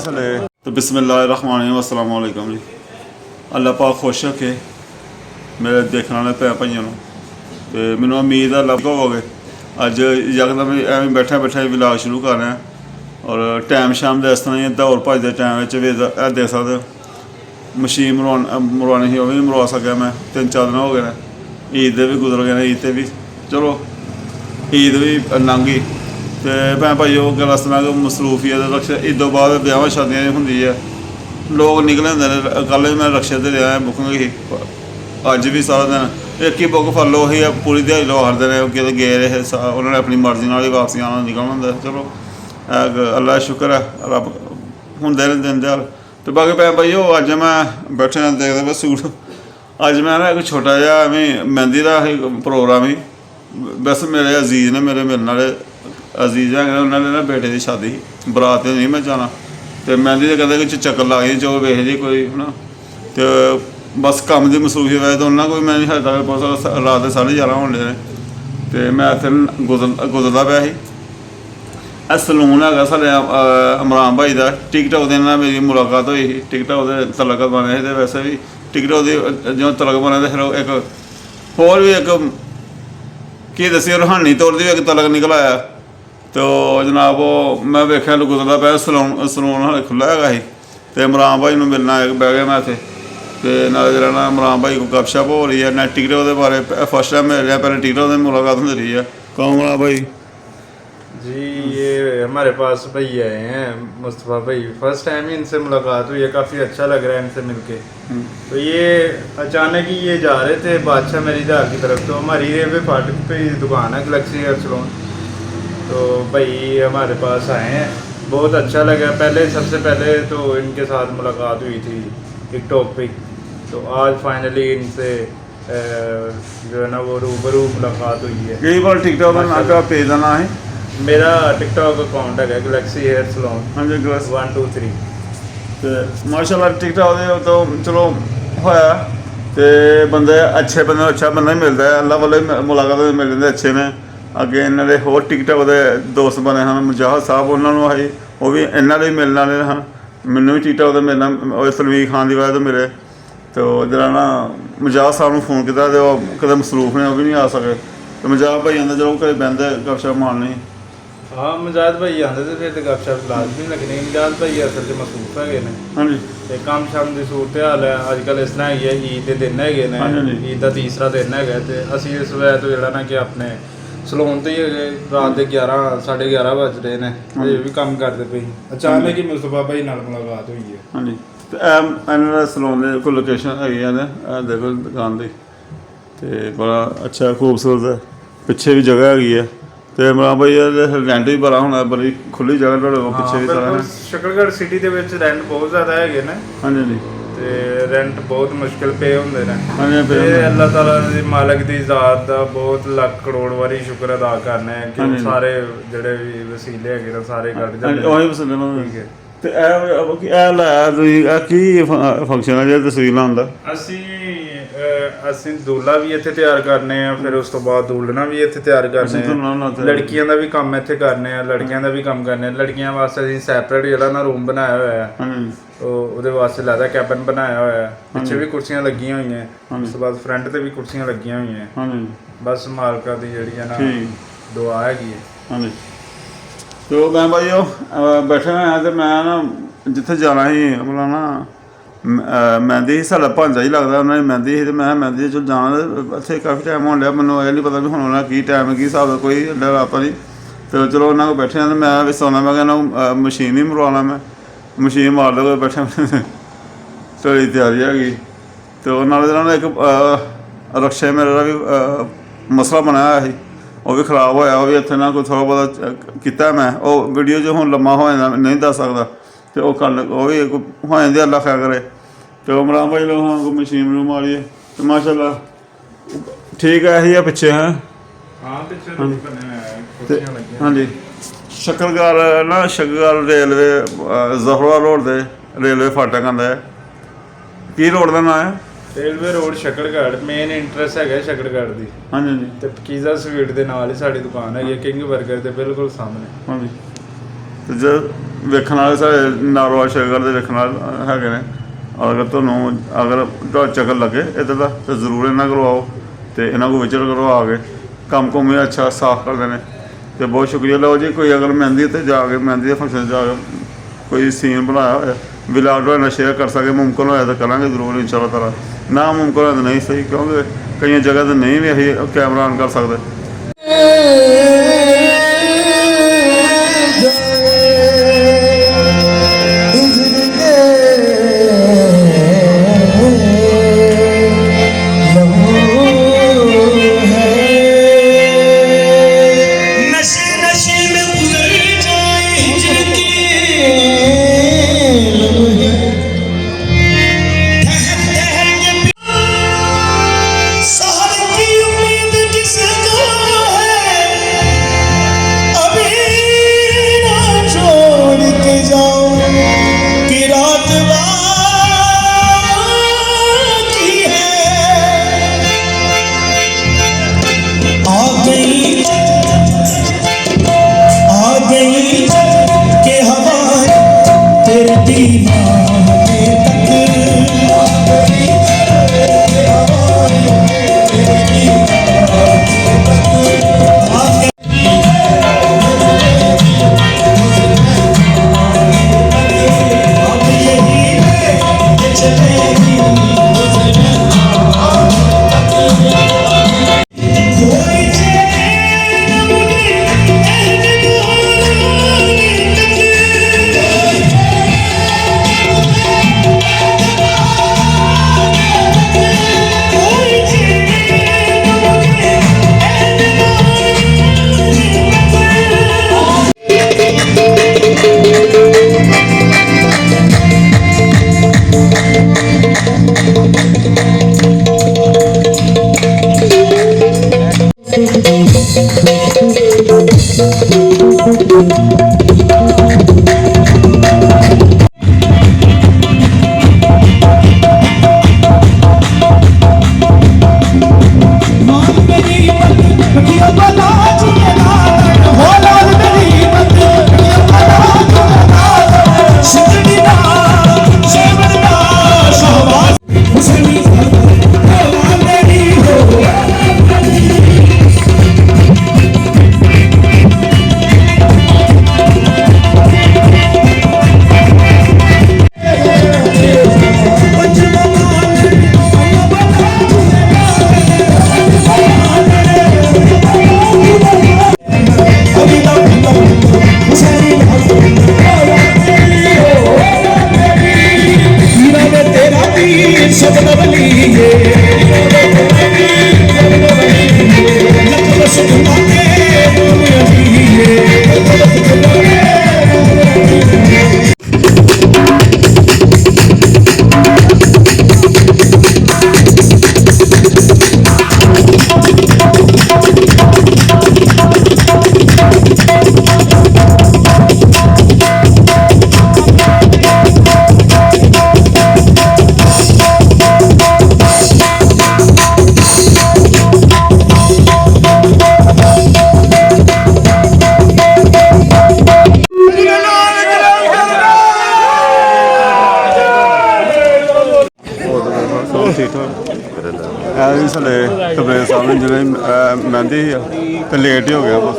सले तो बिस्मिल्लाहिर्रहमानिर्रहीम अस्सलाम वालेकुम जी। अल्लाह पाक खुश रखे मेरे देखने वाले भैन भाइयों तो मैनू उम्मीद है अल्लाह होवोगे। अज यकदम एवं बैठे बैठे व्लॉग शुरू कर रहे हैं और टाइम शाम के इस तरह ही दौड़ भज के टाइम देख सकते मशीन मरवानी ही भी मरवा सकें मैं 3-4 दिन हो गए हैं। ईद भी गुजर गए हैं, ईद से भी चलो ईद भी लंघ गई तो भैन भाइयों गल इस तरह मसरूफियत रक्षा ईद तो बाद ब्याह शादियां होंगी है लोग निकले होंगे ने। कल भी मैं रक्षा से रहा बुकिंग ही अज भी सारा दिन एक ही बुक फल लो ही पूरी दिहाड़ी लोग हर दिन कि गए रहे उन्होंने अपनी मर्जी ही वापसी आना निकलना होंगे। चलो अल्लाह शुक्र है रब होंगे ने दिन दहाड़। तो बाकी भैन भाइयों अज मैं बैठे देखते मैं सूट अज मैं ना एक छोटा जहा मेहंदी का प्रोग्राम ही वैसे मेरे अजीज ने मेरे मिलने वाले अजीज है उन्होंने ना बेटे की शादी बरात नहीं मैं जाना तो मेहंदी तो कहते कि चक्कर ला गई जो वेख जी कोई है ना तो बस काम की मसरूफी वजह तो उन्होंने कोई मैं नहीं हजे तक रात के 11:30 होने तो मैं इतने गुजरता पाया ही सलून है साढ़े इमरान भाई का टिकटॉक के मेरी मुलाकात हुई थी। टिकटॉक के तलक बने थे वैसे भी टिकटॉक जो तलक बने थे फिर एक होर भी एक की दसी रूहानी तौर पर भी एक तलक निकल आया तो जनाब वो मैं वेख्या गुजरता पाया सलून हाले खुला है ही तो इमरान भाई को मिलना बह गया मैं इतने तो नाले जरा ना इमरान भाई को गपशप हो रही है ना टिकटॉक के बारे फर्स्ट टाइम मिल रहा पहले टिकटॉक की मुलाकात होती रही है। कौन इमरान भाई जी ये हमारे पास भाई आए हैं मुस्तफ़ा भाई फर्स्ट टाइम ही इनसे मुलाकात हुई है। काफ़ी अच्छा लग रहा है इनसे मिलके। तो ये अचानक ही ये जा रहे थे बादशाह मेरी दार की तरफ तो हमारी रेलवे फाटक पे दुकान है गैलेक्सी हेयर सलून तो भाई हमारे पास आए हैं बहुत अच्छा लगा। पहले सबसे पहले तो इनके साथ मुलाकात हुई थी टिकटॉक पे तो आज फाइनली इनसे जो है ना वो रूबरू मुलाकात हुई है। कई बार टिकटॉक का पेज आना है मेरा टिकटॉक अकाउंट है गैलेक्सी हेयर सलून हाँ जी 1 2 3 तो माशाल्लाह टिकटॉक तो चलो होया तो बंदे अच्छे बंदे अच्छा बंदा ही मिलता है अल्लाह वाले मुलाकात मिल जाते अच्छे ने। अगे इन्होंने होर टिकटॉक के दोस्त बने हैं मुजाहिद साहब उन्होंने आई वो भी इन्होंने भी मिलने वाले हैं मैनू भी टिकटॉक से मिलना सलमीक खान की वजह तो मिले तो जरा ना मुजाहिद साहब ने फोन किया तो कदम मसरूफ ने वो भी नहीं आ सके तो मुजाहिद भाई आते चलो घर बहते गपशप मारनी। हाँ मुजाहिद भाई आते तो फिर गपशप लाजमी लगनी। मुजाहिद भाई असल च मसरूफ है हाँ जी ते काम शाम की सूरत हाल है अजकल इस तरह ही है ईद के दिन है ईद का तीसरा दिन है तो असी इस वजह तो जरा ना कि अपने सलून तो ही रात के 11-11:30 बज रहे हैं ये भी काम करते पे अचानक ही मुस्तफा भाई नाल मुलाकात हुई है। हाँ जी तो इन्होंने सलून की कोई लोकेशन है देखो दुकान की तो बड़ा अच्छा खूबसूरत है पिछे भी जगह हैगी है तो इमरान भाई रेंट भी बड़ा होना बड़ी खुली जगह पिछे भी सारा शकरगढ़ सिटी के रेंट बहुत ज़्यादा है ना। हाँ जी हाँ ते रेंट बहुत मुश्किल पे होंगे ने जी अल्लाह ताला दी मालक दी ज़ात दा बहुत लाख करोड़ वारी शुक्र अदा करना है कि सारे जेडे भी वसीले है सारे कट जाते वही वसीले ठीक है तो की फंक्शन है जो तस्वीर लाने ਅਸੀਂ दूल्हा भी इत्थे तैयार करने हैं फिर उस तो बाद दुल्हना भी इत्थे तैयार करने हैं लड़कियां का भी काम इत्थे करने हैं लड़कियां का भी काम करने लड़कियां वास्ते ਅਸੀਂ सैपरेट ਜਿਹੜਾ ਨਾ रूम बनाया हुआ है तो ਉਹਦੇ ਵਾਸਤੇ ਲੈਦਾ ਕੈਬਨ ਬਣਾਇਆ ਹੋਇਆ ਹੈ ਪਿੱਛੇ ਵੀ ਕੁਰਸੀਆਂ ਲੱਗੀਆਂ ਹੋਈਆਂ ਉਸ ਤੋਂ ਬਾਅਦ ਫਰੰਟ ਤੇ ਵੀ ਕੁਰਸੀਆਂ ਲੱਗੀਆਂ ਹੋਈਆਂ ਬਸ ਮਾਲਕਾਂ ਦੀ ਜਿਹੜੀ ਹੈ ਨਾ ਦੁਆ ਹੈਗੀ ਹੈ। ਹਾਂਜੀ तो मैं भाई बैठे हुए हैं तो मैं ना जिथे जाना ही मतलब ना मेहंदी ही साढ़ा भांजा ही लगता उन्होंने मेहंदी ही तो मैं मेहंदी चल जाना इतने काफ़ी टाइम होने लिया मैंने यह नहीं पता भी होना की टाइम की हिसाब कोई रात नहीं तो चलो उन्होंने को बैठे हैं तो मैं भी सोना मैं कहना मशीन ही मरवाना मैं मशीन मार दो बैठे थोड़ी तैयारी हैगी तो नाले एक रक्शे मेरा भी मसला बनाया ही वो भी खराब होया वो भी इतने ना कोई थोड़ा बहुत किया मैं वो वीडियो जो हूँ लम्मा हो जाता नहीं दस सकता तो वो कर वो भी हो जाती अल्लाह खैर करे तो इमरान भाई लोग हाँ कोई मशीन मशून मारिए तो माशाल्लाह ठीक है ही है पिछे हैं हाँ जी शकरगढ़ ना शकरगढ़ रेलवे जफरवाल रोड से रेलवे फाटक आंदा है की रोड का नाम है railway road Shakargarh main interest है शकरगढ़ की। हाँ जी तो पकीज़ा स्वीट के नाल ही साड़ी दुकान है किंग बर्गर के बिल्कुल सामने। हाँ जी तो जब ਵੇਖਣ ਵਾਲੇ ਸਾਡੇ ਨਾਰਵਾ ਸ਼ੇਗਰ ਦੇ ਵੇਖਣ ਵਾਲੇ ਹੈਗੇ ਨੇ। ਅਗਰ ਤੁਹਾਡਾ ਚੱਕਰ ਲੱਗੇ ਇੱਧਰ ਦਾ ਤਾਂ ਜ਼ਰੂਰ ਇਹਨਾਂ ਕੋਲ ਆਓ ਅਤੇ ਇਹਨਾਂ ਕੋਲ ਵਿਜ਼ਿਟ ਕਰੋ ਆ ਕੇ। ਕੰਮ ਕੁੰਮ ਵੀ ਅੱਛਾ ਸਾਫ਼ ਕਰਦੇ ਨੇ। ਅਤੇ ਬਹੁਤ ਸ਼ੁਕਰੀਆ। ਲਓ ਜੀ, ਕੋਈ ਅਗਰ ਮਹਿੰਦੀ 'ਤੇ ਜਾ ਕੇ ਮਹਿੰਦੀ ਦੇ ਫੰਕਸ਼ਨ 'ਚ ਜਾ ਕੇ ਕੋਈ ਸੀਨ ਬਣਾਇਆ ਹੋਇਆ ਵਲੌਗ ਤੁਹਾਡੇ ਨਾਲ ਸ਼ੇਅਰ ਕਰ ਸਕੇ, ਮੁਮਕਿਨ ਹੋਇਆ ਤਾਂ ਕਰਾਂਗੇ ਜ਼ਰੂਰ ਇੰਸ਼ਾਅੱਲਾਹ ਤਾਲਾ। ਨਾ ਮੁਮਕਿਨ ਹੋਇਆ ਤਾਂ ਨਹੀਂ ਸਹੀ, ਕਿਉਂਕਿ ਕਈਆਂ ਜਗ੍ਹਾ 'ਤੇ ਨਹੀਂ ਵੀ ਅਸੀਂ ਕੈਮਰਾ ਆਨ ਕਰ ਸਕਦੇ। ਵੀ ਸਾਡੇ ਕਬੀਰ ਸਾਹਿਬ ਨੇ ਜਿਹੜੇ ਮਹਿੰਦੀ ਸੀ ਤੇ ਲੇਟ ਹੀ ਹੋ ਗਿਆ ਬਸ।